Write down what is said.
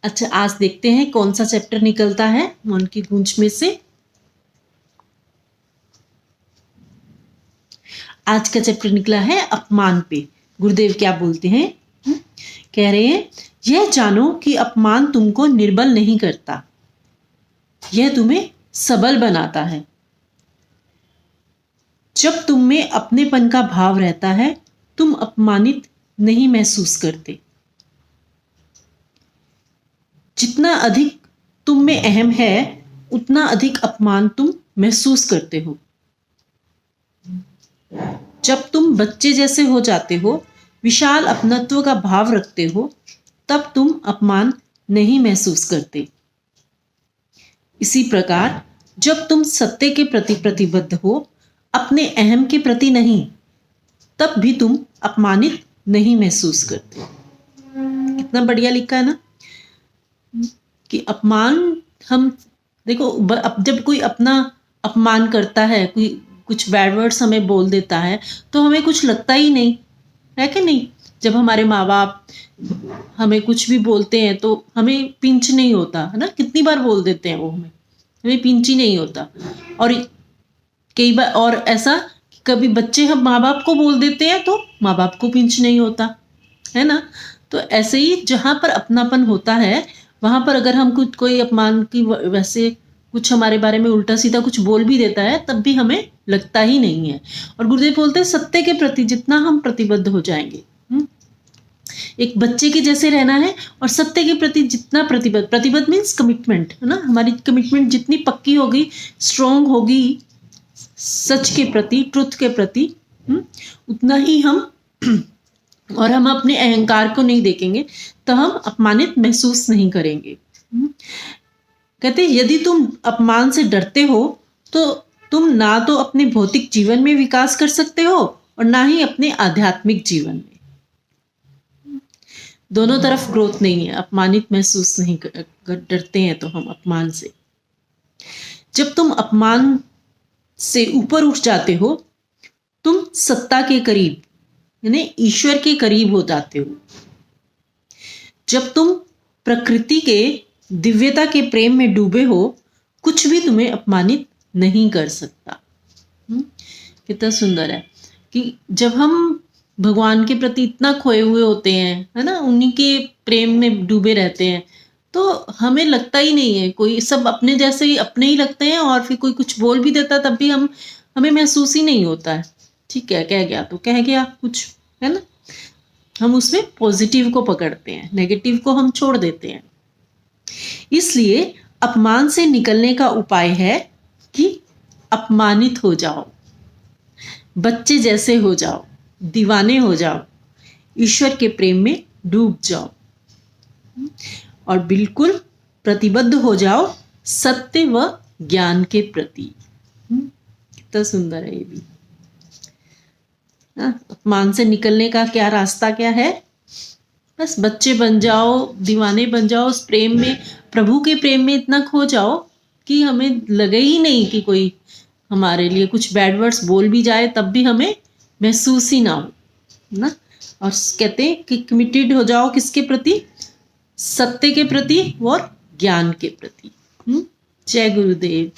अच्छा, आज देखते हैं कौन सा चैप्टर निकलता है मन की गूंज में से। आज का चैप्टर निकला है अपमान पे। गुरुदेव क्या बोलते हैं? कह रहे हैं, यह जानो कि अपमान तुमको निर्बल नहीं करता, यह तुम्हें सबल बनाता है। जब तुम में अपनेपन का भाव रहता है, तुम अपमानित नहीं महसूस करते। जितना अधिक तुम में अहम है, उतना अधिक अपमान तुम महसूस करते हो। जब तुम बच्चे जैसे हो जाते हो, विशाल अपनत्व का भाव रखते हो, तब तुम अपमान नहीं महसूस करते। इसी प्रकार जब तुम सत्य के प्रति प्रतिबद्ध हो, अपने अहम के प्रति नहीं, तब भी तुम अपमानित नहीं महसूस करते। कितना बढ़िया लिखा है ना कि अपमान हम देखो, अब जब कोई अपना अपमान करता है, कोई कुछ बैड वर्ड्स हमें बोल देता है, तो हमें कुछ लगता ही नहीं है कि नहीं। जब हमारे माँ बाप हमें कुछ भी बोलते हैं तो हमें पिंच नहीं होता है ना, कितनी बार बोल देते हैं वो, हमें पिंच ही नहीं होता। और कई बार और ऐसा कभी बच्चे हम माँ बाप को बोल देते हैं तो माँ बाप को पिंच नहीं होता है ना। तो ऐसे ही जहाँ पर अपनापन होता है, वहाँ पर अगर हम कुछ कोई अपमान की वैसे कुछ हमारे बारे में उल्टा सीधा कुछ बोल भी देता है, तब भी हमें लगता ही नहीं है। और गुरुदेव बोलते हैं, सत्य के प्रति जितना हम प्रतिबद्ध हो जाएंगे, एक बच्चे के जैसे रहना है, और सत्य के प्रति जितना प्रतिबद्ध मीन्स कमिटमेंट है ना, हमारी कमिटमेंट जितनी पक्की होगी, स्ट्रोंग होगी सच के प्रति, ट्रुथ के प्रति, उतना ही हम और हम अपने अहंकार को नहीं देखेंगे, तो हम अपमानित महसूस नहीं करेंगे। कहते यदि तुम अपमान से डरते हो, तो तुम ना तो अपने भौतिक जीवन में विकास कर सकते हो और ना ही अपने आध्यात्मिक जीवन में। दोनों तरफ ग्रोथ नहीं है। अपमानित महसूस नहीं डरते हैं तो हम अपमान से। जब तुम अपमान से ऊपर उठ जाते हो, तुम सत्ता के करीब यानी ईश्वर के करीब हो जाते हो। जब तुम प्रकृति के दिव्यता के प्रेम में डूबे हो, कुछ भी तुम्हें अपमानित नहीं कर सकता। कितना सुंदर है कि जब हम भगवान के प्रति इतना खोए हुए होते हैं, है ना, उन्हीं के प्रेम में डूबे रहते हैं, तो हमें लगता ही नहीं है कोई, सब अपने जैसे ही अपने ही लगते हैं। और फिर कोई कुछ बोल भी देता तब भी हमें महसूस ही नहीं होता है। ठीक है, कह गया तो कह गया कुछ, है ना। हम उसमें पॉजिटिव को पकड़ते हैं, नेगेटिव को हम छोड़ देते हैं। इसलिए अपमान से निकलने का उपाय है कि अपमानित हो जाओ, बच्चे जैसे हो जाओ, दीवाने हो जाओ, ईश्वर के प्रेम में डूब जाओ और बिल्कुल प्रतिबद्ध हो जाओ सत्य व ज्ञान के प्रति। कितना सुंदर है ये भी। अपमान से निकलने का क्या रास्ता क्या है? बस बच्चे बन जाओ, दीवाने बन जाओ, उस प्रेम में, प्रभु के प्रेम में इतना खो जाओ कि हमें लगे ही नहीं कि कोई हमारे लिए कुछ बैड वर्ड्स बोल भी जाए, तब भी हमें महसूस ही ना हो ना। और कहते हैं कि कमिटेड हो जाओ किसके प्रति? सत्य के प्रति और ज्ञान के प्रति। जय गुरुदेव।